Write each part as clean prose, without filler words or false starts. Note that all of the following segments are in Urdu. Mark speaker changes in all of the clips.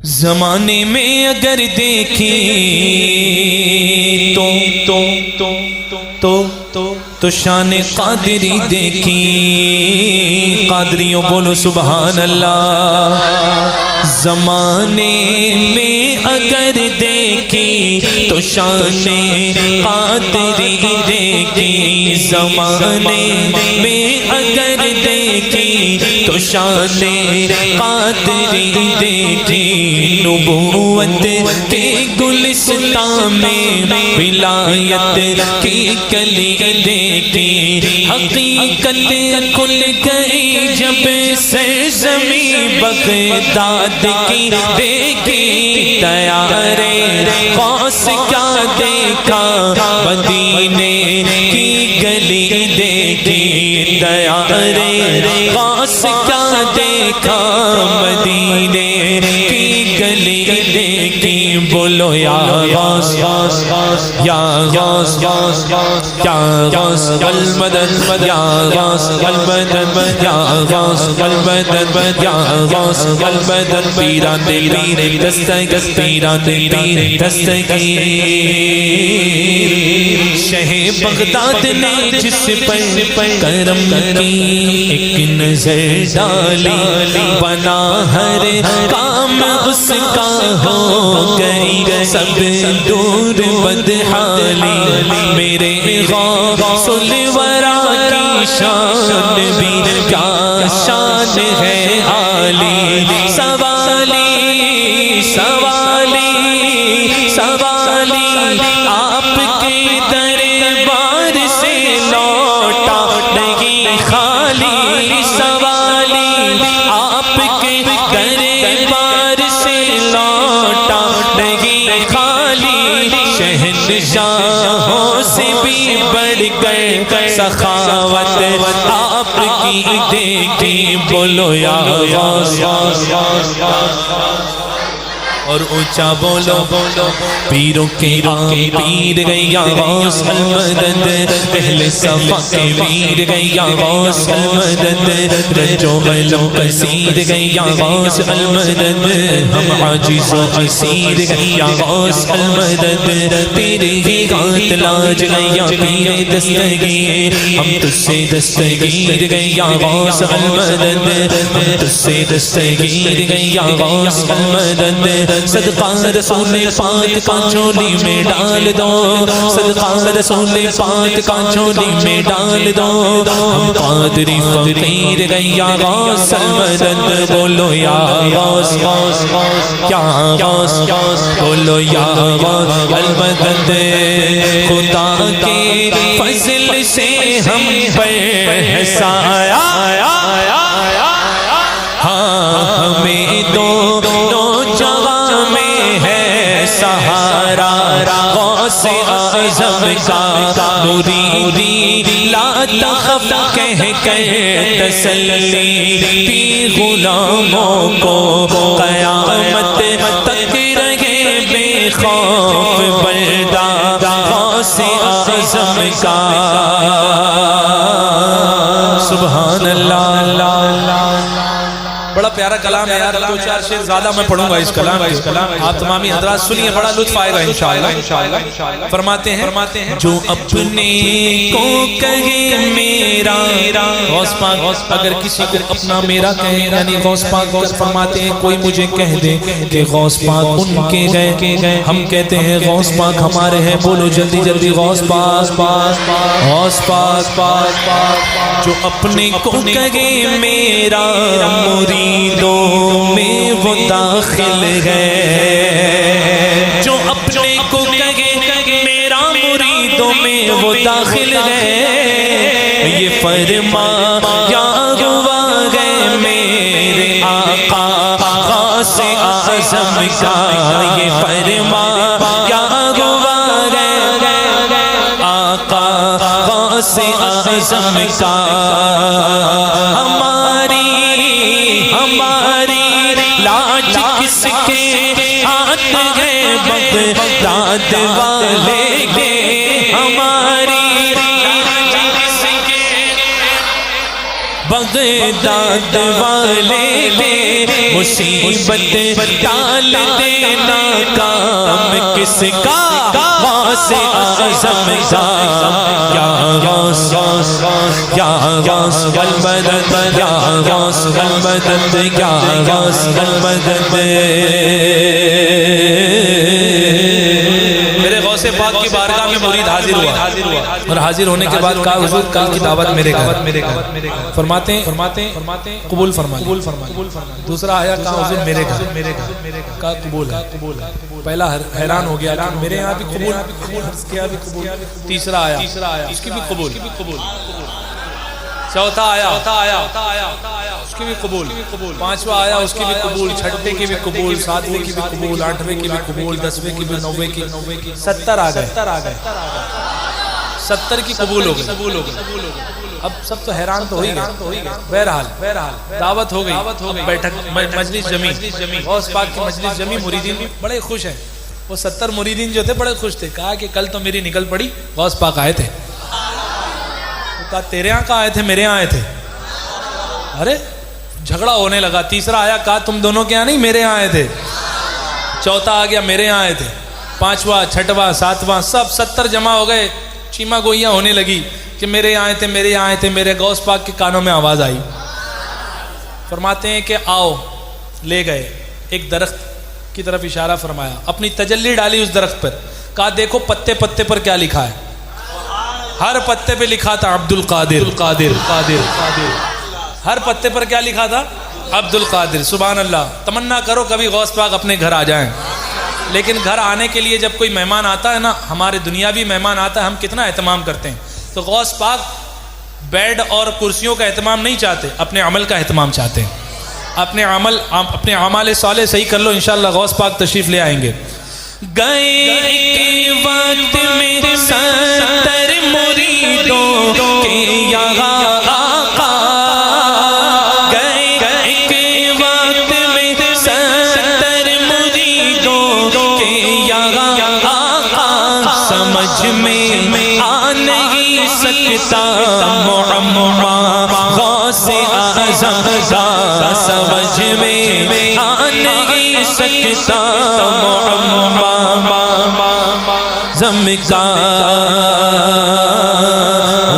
Speaker 1: زمانے میں اگر دیکھی تو شان قادری دیکھی. قادریوں بولو سبحان اللہ. زمانے میں اگر دیکھی تو شان قادری دیکھی. زمانے میں اگر دیکھی تو شان قادری دیکھی. نبوت کے گلستان میں ولایت کی کلی دیکھی. حقیقت کھل گئی جب سرزمین بغداد کی دیکھی. تیارے غوث کیا دیکھا مدینے کی گلی دیکھی. تیارے غوث کیا دیکھا مدینے کی گلی دیکھی. بولو یا غوث یا غوث یا غوث المدد یا غوث المدد یا غوث المدد یا غوث المدد. پیران پیر دستگیر پیران پیر دستگیر. شہ بغداد نے جس پر کرم کی ایک نظر ڈالی بنا ہر کام اس کا ہو گئی سب دور بدحالی. میرے غوث الورا کی شان بھی کیا شان ہے عالی. سوالی سوالی سوالی آپ کے دربار سے لوٹا نہیں خالی. سوالی آپ کے دربار سے لوٹا نہیں خالی. شہنشاہوں سے بھی بڑھ کر سخاوت آپ کی دیکھی. بولو یا غوث اور اونچا بولو پیروں کے پیر گئی یا غوث المدد. اہل صفا کے پیر گئی یا غوث المدد. رنجو غلو کثیر گئی یا غوث المدد. ہم عاجز و اسیر گئی یا غوث المدد. تیرے ہی ہاتھ لاج گئی یا پیر دستگیر. ہم تجھ سے دستگیر گئی یا غوث المدد. ہم تجھ سے دستگیر گئی یا غوث المدد. صدقہ رسول پاک کا چولی میں ڈال دو. صدقہ رسول پاک کا چولی میں ڈال دو. ہم قادری فقیر گئی یا غوث المدد. بولو یا غوث یا غوث بولو یا غوث المدد. خدا کے فضل سے ہم پر ہے سایہ. ہاں ہمیں دونوں جگہ میں ہے سہارا. غوث اعظم کا مریدی لا تخف کہہ کر تسلی دی. غلاموں کو قیامت تک رہے بے خوف بردار غوث اعظم کا. سبحان اللہ. بڑا پیارا کلام ہے یار. دو چار شعر زیادہ میں پڑھوں گا اس کلام آپ تمامی حضرات سنیے. بڑا لطف آئے گا انشاءاللہ. فرماتے ہیں جو اپنے کو کہے میرا. غوث پاک اگر کسی کو اپنا میرا کہے یعنی غوث پاک فرماتے ہیں کوئی مجھے کہہ دے کہ غوث پاک ان کے گئے. ہم کہتے ہیں غوث پاک ہمارے ہیں. بولو جلدی جلدی غوث پاک غوث پاک. جو اپنے کو کہے میرا مریدوں میں وہ داخل ہے. جو اپنے کو کہے میرا مریدوں میں وہ داخل ہے. یہ فرمایا ہوا ہے میرے آقا غوث اعظم کا. یہ فرمایا ہوا ہے آقا غوث اعظم کا. ہماری لاج کس کے ہاتھ ہے بغداد والے کے. ہماری لاج کس کے بغداد والے نے مصیبت ڈال دینا کام کس کا غوث اعظم کا یا غوث یا غوث المدد یا غوث المدد یا غوث المدد پاک کی بارگاہ میں مرید حاضر ہوا اور حاضر ہونے کے بعد کہا حضور کل کی دعوت میرے گھر فرماتے ہیں قبول فرمائیں دوسرا آیا کہا حضور میرے گھر کہا قبول ہے پہلا حیران ہو گیا کہ میرے یہاں بھی قبول تیسرا آیا اس کی بھی قبول چوتھا آیا اس کی بھی قبول پانچواں آیا اس کی بھی قبول چھٹے کی بھی قبول ساتویں کی بھی قبول آٹھویں کی بھی قبول دسویں کی بھی نویں کی 70 آ گئے 70 کی قبول ہو گئی اب سب تو حیران تو ہوئی گئے بہرحال دعوت ہو گئی بیٹھک مجلس جمی غوث پاک کی مجلس جمی مریدین بڑے خوش ہیں وہ 70 مریدین جو تھے بڑے خوش تھے کہا کہ کل تو میری نکل پڑی غوث پاک آئے تھے کہا تیرے یہاں کہاں آئے تھے میرے یہاں آئے تھے ارے جھگڑا ہونے لگا تیسرا آیا کہا تم دونوں کے یہاں نہیں میرے یہاں آئے تھے چوتھا آ گیا میرے یہاں آئے تھے پانچواں چھٹواں ساتواں سب 70 جمع ہو گئے چیما گوئیاں ہونے لگی کہ میرے یہاں آئے تھے میرے یہاں آئے تھے میرے غوث پاک کے کانوں میں آواز آئی فرماتے ہیں کہ آؤ لے گئے ایک درخت کی طرف اشارہ فرمایا اپنی تجلی ڈالی اس درخت پر کہا دیکھو پتے پتے پر کیا لکھا ہے ہر پتے پہ لکھا تھا عبد القادر ہر پتے پر کیا لکھا تھا عبد القادر سبحان اللہ تمنا کرو کبھی غوث پاک اپنے گھر آ جائیں لیکن گھر آنے کے لیے جب کوئی مہمان آتا ہے نا ہمارے دنیاوی مہمان آتا ہے ہم کتنا اہتمام کرتے ہیں تو غوث پاک بیڈ اور کرسیوں کا اہتمام نہیں چاہتے اپنے عمل کا اہتمام چاہتے ہیں اپنے اعمال صالح صحیح کر لو انشاءاللہ غوث پاک تشریف لے آئیں گے گئے ایک وقت میں 70 مریدوں کے یہاں آقا گئے ایک وقت میں 70 مریدوں کے یہاں آقا سمجھ میں آ نہیں سکتا معمہ غوث اعظم کا سمجھ میں آ نہیں سکتا زم کا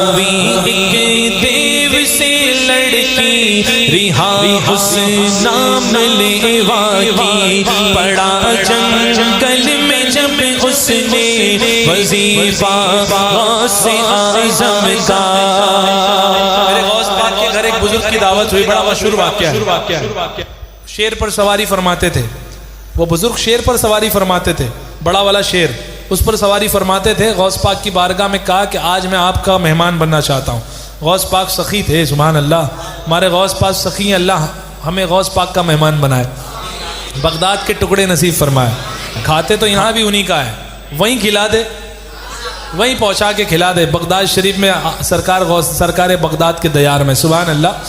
Speaker 1: ہوئی ایک دیو سے لڑکی رہا حسن ملوا کی پڑا جنگل میں جب اس نے وظیفہ غوث اعظم کا میرے غوث پاک کے گھر ایک بزرگ کی دعوت ہوئی بڑا مشہور واقعہ ہے شیر پر سواری فرماتے تھے وہ بزرگ شیر پر سواری فرماتے تھے بڑا والا شیر اس پر سواری فرماتے تھے غوث پاک کی بارگاہ میں کہا کہ آج میں آپ کا مہمان بننا چاہتا ہوں غوث پاک سخی تھے سبحان اللہ ہمارے غوث پاک سخی ہیں اللہ ہمیں غوث پاک کا مہمان بنائے بغداد کے ٹکڑے نصیب فرمائے کھاتے تو یہاں بھی انہی کا ہے وہیں کھلا دے وہیں پہنچا کے کھلا دے بغداد شریف میں سرکار بغداد کے دیار میں سبحان اللہ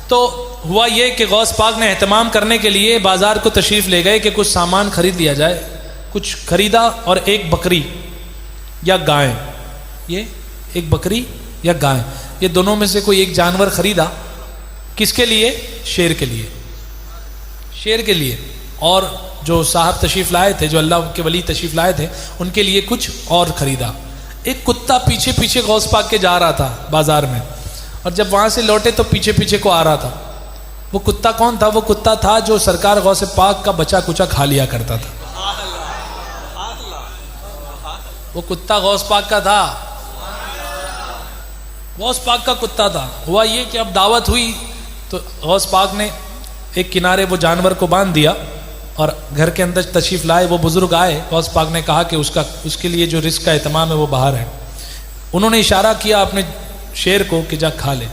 Speaker 1: تو ہوا یہ کہ غوث پاک نے اہتمام کرنے کے لیے بازار کو تشریف لے گئے کہ کچھ سامان خرید لیا جائے کچھ خریدا اور ایک بکری یا گائے یہ ایک بکری یا گائے یہ دونوں میں سے کوئی ایک جانور خریدا کس کے لیے شیر کے لیے اور جو صاحب تشریف لائے تھے جو اللہ کے ولی تشریف لائے تھے ان کے لیے کچھ اور خریدا ایک کتا پیچھے پیچھے غوث پاک کے جا رہا تھا بازار میں اور جب وہاں سے لوٹے تو پیچھے پیچھے کو آ رہا تھا وہ کتا کون تھا وہ کتا تھا جو سرکار غوث پاک کا بچا کچا کھا لیا کرتا تھا وہ کتا غوث پاک کا تھا غوث پاک کا کتا تھا ہوا یہ کہ اب دعوت ہوئی تو غوث پاک نے ایک کنارے وہ جانور کو باندھ دیا اور گھر کے اندر تشریف لائے وہ بزرگ آئے غوث پاک نے کہا کہ اس کے لیے جو رزق کا اہتمام ہے وہ باہر ہے انہوں نے اشارہ کیا اپنے شیر کو کہ جا کھا لے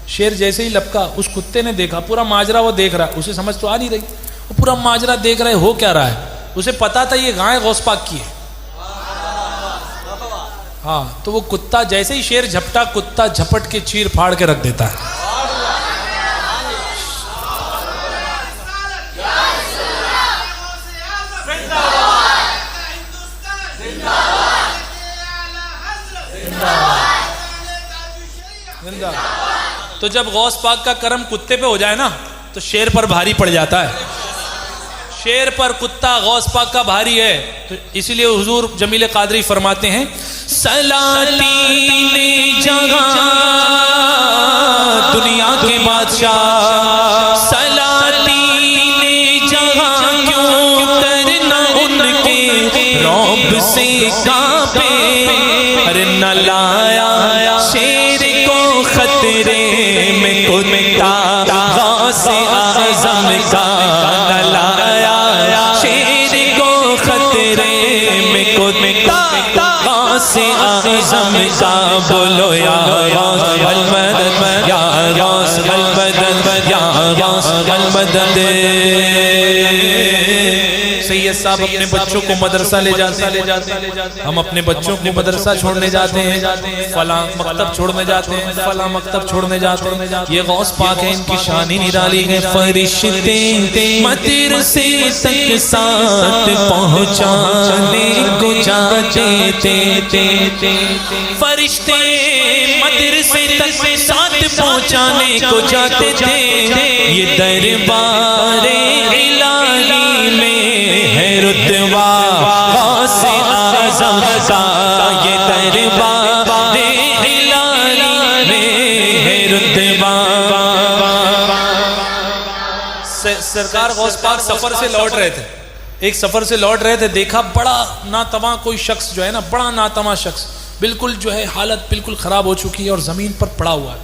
Speaker 1: شیر جیسے ہی لپکا اس کتے نے دیکھا پورا ماجرا وہ دیکھ رہا ہے اسے سمجھ تو آ نہیں رہی وہ پورا ماجرا دیکھ رہے ہو کیا رہا ہے اسے پتا تھا یہ گائے غوث پاک کی ہے ہاں تو وہ کتا جیسے ہی شیر جھپٹا کتا جھپٹ کے چیر پھاڑ کے رکھ دیتا ہے تو جب غوث پاک کا کرم کتے پہ ہو جائے نا تو شیر پر بھاری پڑ جاتا ہے. شیر پر کتا غوث پاک کا بھاری ہے. تو اسی لیے حضور جمیل قادری فرماتے ہیں سلاطین جہاں دنیا کے بادشاہ سلاطین جہاں کیوں کرنا ان کے رعب سے کانپے. ارے نہ لایا شیر کو خطرے میں کتا غوث اعظم کا. نہ لایا شیر کو خطرے میں کتا غوث اعظم کا. بولو یا غوث المدد یا غوث المدد یا غوث المدد. سید صاحب اپنے بچوں کو مدرسہ لے جاتے ہیں. ہم اپنے بچوں کو مدرسہ چھوڑنے جاتے ہیں, فلاں مکتب چھوڑنے جاتے ہیں, فلاں مکتب چھوڑنے جاتے ہیں. یہ غوث پاک ہے, ان کی شان ہی نرالی ہے. فرشتے مدرسے تک ساتھ پہنچانے کو جاتے تھے. فرشتے مدرسے تک ساتھ پہنچانے کو جاتے تھے. یہ دربار الہی میں ہے رتبہ غوث اعظم کا. یہ دربار الہی میں ہے رتبہ. سرکار غوث پاک سفر سے لوٹ رہے تھے. ایک سفر سے لوٹ رہے تھے, دیکھا بڑا ناتواں کوئی شخص جو ہے نا, بڑا ناتواں شخص, بالکل جو ہے حالت بالکل خراب ہو چکی ہے اور زمین پر پڑا ہوا ہے,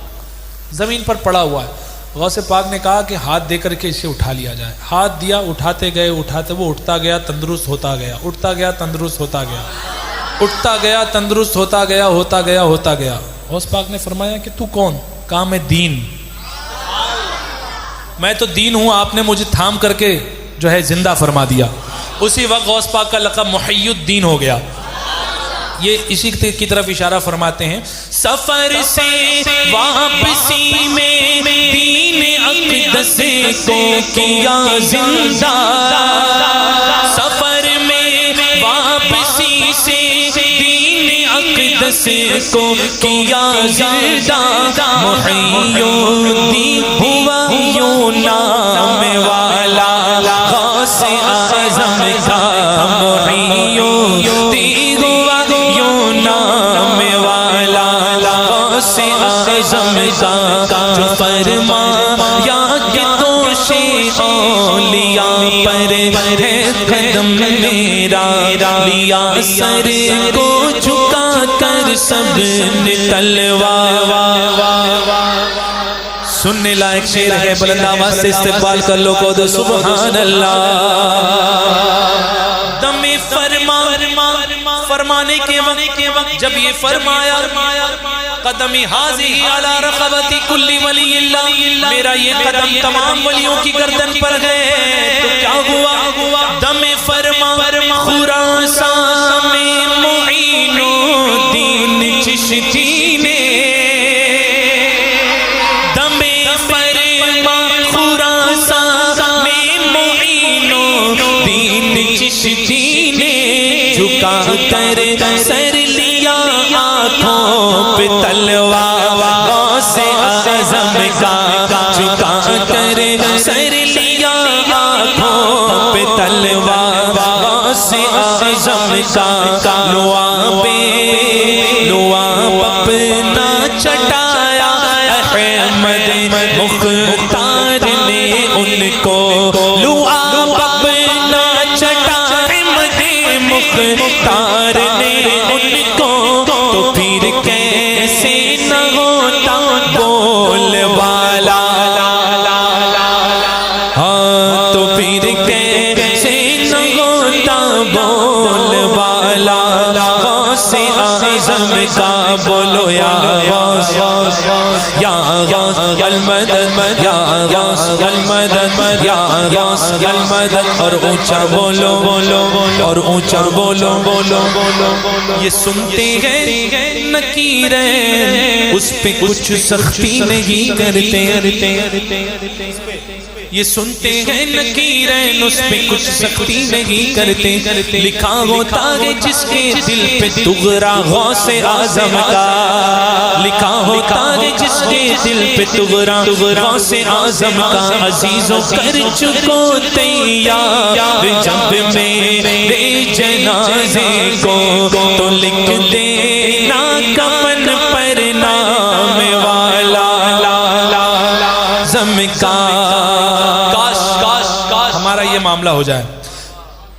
Speaker 1: زمین پر پڑا ہوا ہے. غوث پاک نے کہا کہ ہاتھ دے کر کے اسے اٹھا لیا جائے. ہاتھ دیا, اٹھاتے گئے, اٹھاتے وہ اٹھتا گیا, تندرست ہوتا گیا, اٹھتا گیا, تندرست ہوتا گیا, اٹھتا گیا, تندرست ہوتا گیا, ہوتا گیا, ہوتا گیا. غوث پاک نے فرمایا کہ تو کون؟ کہا میں دین, میں تو دین ہوں. آپ نے مجھے تھام کر کے جو ہے زندہ فرما دیا. اسی وقت غوث پاک کا لقب محی الدین ہو گیا. یہ اسی کی طرف اشارہ فرماتے ہیں. سفر سے واپسی میں دین اقدس کو کیا زندہ. سفر میں واپسی سے دین اقدس کو کیا زندہ. محی الدین ہوا یوں نام والا غوث اعظم کا. محی الدین ہوا یوں نام والا غوث اعظم کا. جو فرمایا کہ دوش اولیاء پر ہے قدم میرا, لیا سر کو جھکا کر سب نے تلوار. سننے لائق شعر ہے, بلند آواز سے استقبال کر لو کو دو سبحان اللہ. دم فرمانے کے وقت جب یہ فرمایا قدمی حاضی علی رقبتی کل ولی اللہ, میرا یہ قدم تمام ولیوں کی گردن پر گئے. تو کیا ہوا؟ دم فرما خراسان میں معین الدین چشتی نے, دم فرما خراسان میں معین الدین چشتی نے, جھکا کر سر لیا آنکھوں پہ تلوار غوث اعظم کا. جھکا کر سر لیا آنکھوں پہ تلوار غوث اعظم کا. لواب اپنا چٹایا احمد مختار نے ان کو. لواب اپنا چٹایا احمد مختار نے ان کو. تو پھر کیسے نہ ہوتا بول والا, ہاں تو پھر کیسے نہ ہوتا بول والا غوث اعظم کا. بولو یا غوث یا غوث المدد یا غوث المدد یا غوث المدد. اور اونچا بولو, اور اونچا بولو. یہ سنتے ہیں نکیریں, اس پہ کچھ سختی نہیں کرتے. یہ سنتے ہیں نکیرین اس پہ کچھ سختی نہیں کرتے. لکھا ہوتا ہے جس کے دل پہ تغرا غوث اعظم کا, لکھا ہوتا ہے جس کے دل پہ تغرا غوث اعظم کا. عزیزوں کر چکو تیار جب میرے جنازے کو تو لکھ دینا کفن پر نام والا اعظم کا. کاش ہمارا یہ معاملہ ہو جائے.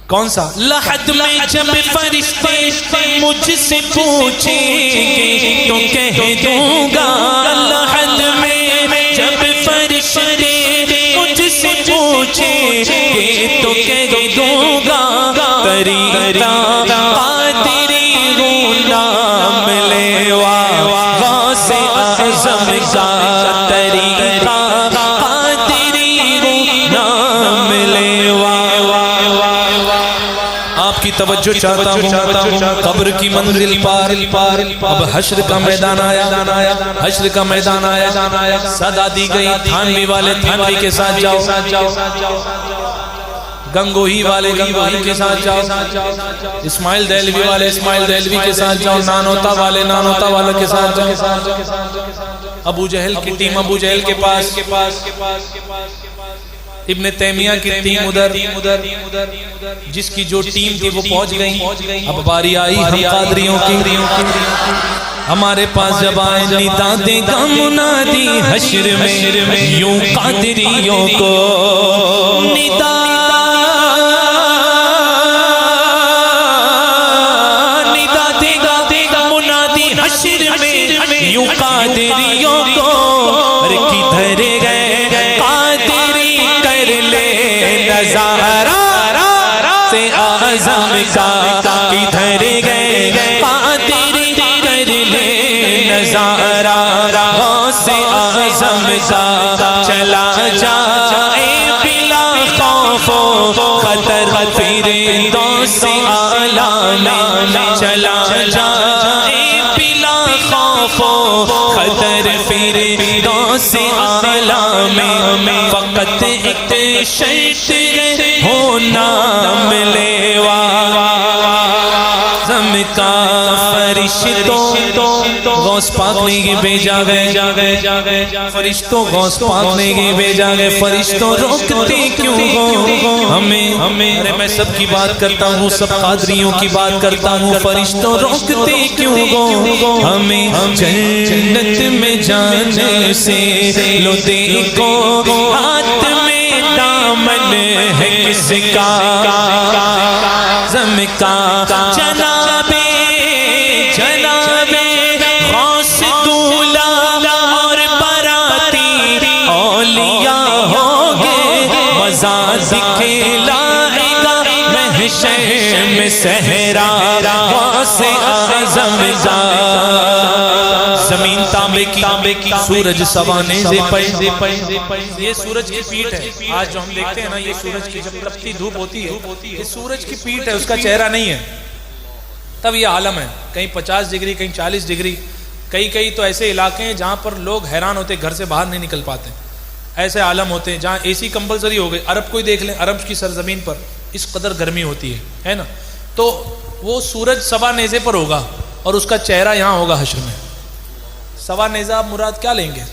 Speaker 1: کون سا؟ لحد میں جب فرشتے مجھ سے پوچھیں گے تو کہہ دوں گا, لحد میں جب فرشتے مجھ سے پوچھیں گے تو کہہ دوں گا, طریقہ قادری غلام لیوا غوث اعظم کا, طریقہ قادری غلام لیوا. آپ کی توجہ چاہتا ہوں, قبر کی منزل پار, اب حشر کا میدان آیا, حشر کا میدان آیا. صدا دی گئی تھانوی والے تھانوی کے ساتھ جاؤ, گنگوہی والے گنگوہی کے ساتھ جاؤ, اسماعیل دہلوی والے اسماعیل دہلوی کے ساتھ جاؤ, نانوتا والے نانوتا والے کے ساتھ جاؤ. ابو جہل کی ٹیم ابو جہل کے پاس, ابن تیمیہ کی ٹیم ادھر, جس کی جو ٹیم تھی وہ پہنچ گئی. اب باری آئی ہم قادریوں کی. ہمارے پاس جب آئے ندا دے گا منادی حشر میں یوں قادریوں کو ندا دے گا منادی حشر میں یوں قادریوں کو. کدھر گئے قادری کر لے نظارہ سے اعظم کا, کدھر گئے قادری کر لے نظارہ غوث اعظم کا. چلا جائے بلا خوف و خطر فردوس اعلیٰ میں, چلا جائے بلا خوف و خطر فردوس اعلیٰ میں. فقط ایک شرط ہو نام لیوا اعظم کا. فرشتوں غوث پاک نے یہ بھیجا گئے, فرشتوں غوث پاک نے یہ بھیجا گئے. فرشتوں روکتے کیوں ہو ہمیں؟ ارے میں سب کی بات کرتا ہوں, سب قادریوں کی بات کرتا ہوں. فرشتوں روکتے کیوں ہو ہمیں؟ جنت میں جانے سے لو دیکھو ہاتھ میں دامن ہے کس کا اعظم کا. جناب غوث دولا اور براتی اولیاء ہوگے, مزا دکھلائے گا محشر میں صحرا غوث اعظم کا. زمین تانبے کی, سورج سوانے پہ. یہ سورج کی پیٹھ ہے. آج جو ہم دیکھتے ہیں نا, یہ سورج کی جب تپتی دھوپ ہوتی ہے, یہ سورج کی پیٹھ ہے, اس کا چہرہ نہیں ہے. تب یہ عالم ہے, کہیں 50 ڈگری کہیں 40 ڈگری. کئی تو ایسے علاقے ہیں جہاں پر لوگ حیران ہوتے, گھر سے باہر نہیں نکل پاتے. ایسے عالم ہوتے ہیں جہاں اے سی کمپلسری ہو گئی. عرب کو ہی دیکھ لیں, عرب کی سرزمین پر اس قدر گرمی ہوتی ہے نا. تو وہ سورج سوا نیزے پر ہوگا اور اس کا چہرہ یہاں ہوگا حشر میں. سوا نیزہ آپ مراد کیا لیں گے؟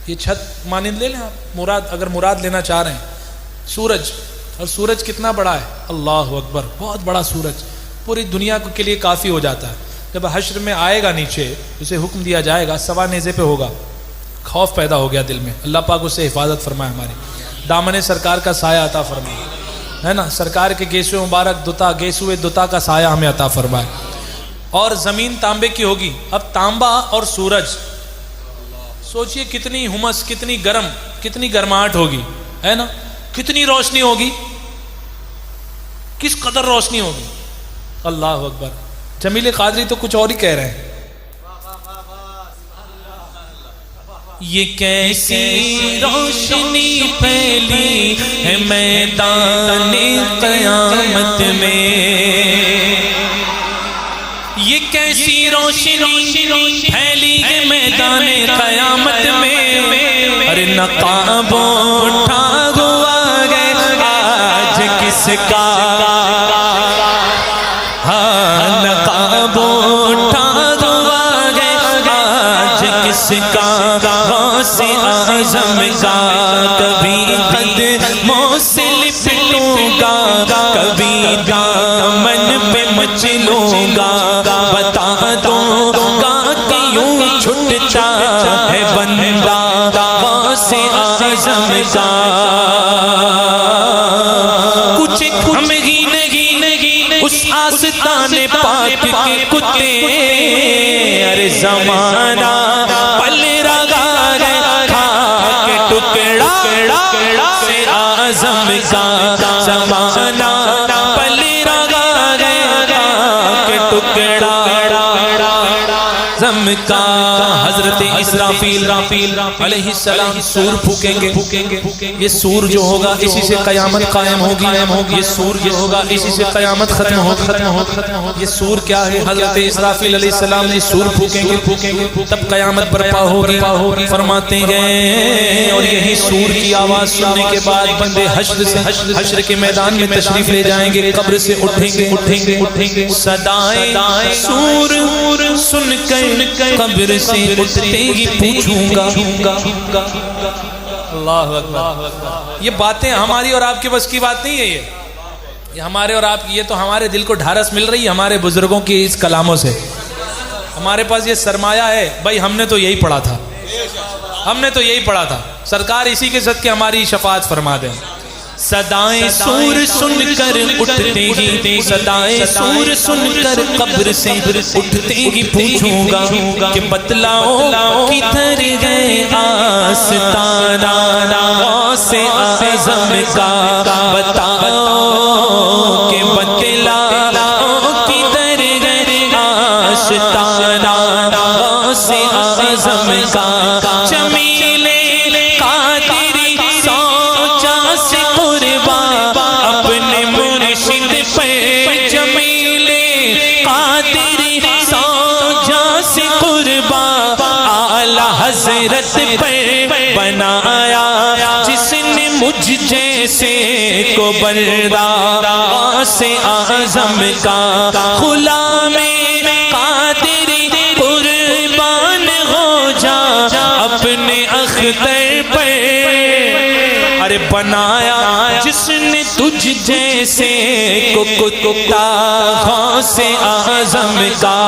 Speaker 1: یہ چھت مانند لے لیں آپ مراد, اگر مراد لینا چاہ رہے ہیں. سورج, اور سورج کتنا بڑا ہے, اللہ اکبر, بہت بڑا سورج, پوری دنیا کے لیے کافی ہو جاتا ہے. جب حشر میں آئے گا نیچے, اسے حکم دیا جائے گا, سوا نیزے پہ ہوگا. خوف پیدا ہو گیا دل میں, اللہ پاک اسے حفاظت فرمائے, ہماری دامن سرکار کا سایہ عطا فرمائے, ہے نا. سرکار کے گیسوئے مبارک دتا, گیسوئے دتا کا سایہ ہمیں عطا فرمائے. اور زمین تانبے کی ہوگی. اب تانبا اور سورج, سوچئے کتنی ہمس, کتنی گرم, کتنی گرماہٹ ہوگی, ہے نا. کتنی روشنی ہوگی, کس قدر روشنی ہوگی. اللہ اکبر. جمیل قادری تو کچھ اور ہی کہہ رہے ہیں. یہ کیسی روشنی پھیلی ہے میدان قیامت میں, یہ کیسی روشنی پھیلی ہے میدان قیامت میں. ارے نقاب اٹھا ہوا اعظم کا کبھی قدموں سے لپٹوں گا کبھی دامن پہ مچلوں گا بتا دوں گا کہ یوں چھٹتا ہے بندہ غوث اعظم کا کچھ ہم ہی نہیں اس آستان پاک کے کتے ارے زمانہ پل رہا ہے کھا کے ٹکڑا سے اعظم کا زمانہ پل رہا ہے کھا کے ٹکڑا اعظم کا حضرت اسرافیل علیہ السلام سور پھونکیں گے یہ سور جو ہوگا اسی سے قیامت قائم ہوگی یہ سور جو ہوگا اسی سے قیامت ختم ہوگی یہ سور کیا ہے حضرت اسرافیل علیہ السلام نے سور پھونکیں گے تب قیامت برپا ہوگی فرماتے ہیں اور یہی سور کی آواز سننے کے بعد بندے حشر کے میدان میں تشریف لے جائیں گے قبر سے اٹھیں گے صدائیں سور سن کر قبر سے اٹھتے ہی پوچھوں گا اللہ اکبر یہ باتیں ہماری اور آپ کے بس کی بات نہیں ہے یہ ہمارے اور آپ کی یہ تو ہمارے دل کو ڈھارس مل رہی ہے ہمارے بزرگوں کی اس کلاموں سے ہمارے پاس یہ سرمایہ ہے بھائی ہم نے تو یہی پڑھا تھا سرکار اسی کے صدقے ہماری شفاعت فرما دیں صدائیں سور سن کر اٹھتے ہی صدائیں سور سن کر قبر سے اٹھتے ہی پوچھوں گا کہ بتلاؤ کدھر گئے آستانہ غوث اعظم کا بتاؤ کہ بتلاؤ کدھر گئے آستانہ غوث اعظم کا جمیلے قادری سوچا سے قربان اپنے مرشد پہ جمیلے قادری سوچا سے قربان اعلی حضرت پہ بنایا جس نے مجھ جیسے کو بردار غوث اعظم کا غلام قادری قربان ہو جا اپنے اختر پر ارے بنایا جس نے تجھ جیسے کو کتا غوث اعظم کا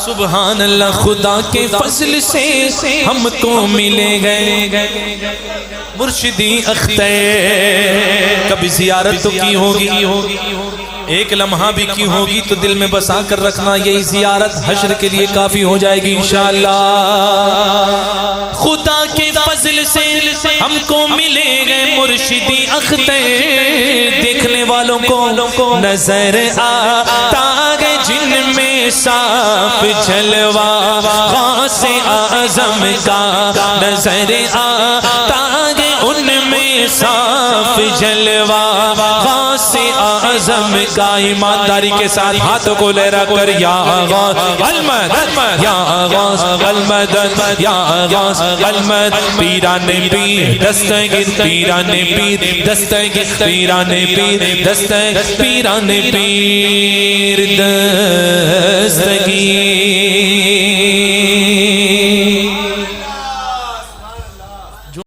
Speaker 1: سبحان اللہ خدا کے فضل سے ہم کو ملے گئے مرشدی اختر کبھی زیارت تو کی ہوگی ایک لمحہ بھی کی ہوگی تو دل میں بسا کر رکھنا یہی زیارت حشر کے لیے کافی ہو جائے گی انشاءاللہ خدا کے فضل سے ہم کو ملے گئے مرشدی اختر دیکھنے والوں کو نظر آتا ہے جن میں صاف جلوہ غوث اعظم کا نظر آتا ہے ان میں صاف جلوہ غوث اعظم کا ایمانداری کے ساتھ ہاتھوں کو لہرا کر یا غوث المدد یا غوث المدد یا غوث المدد پیران پیر دستگیر پیران پیر دستگیر پیران پیر دستگیر پیران پیر دستگیر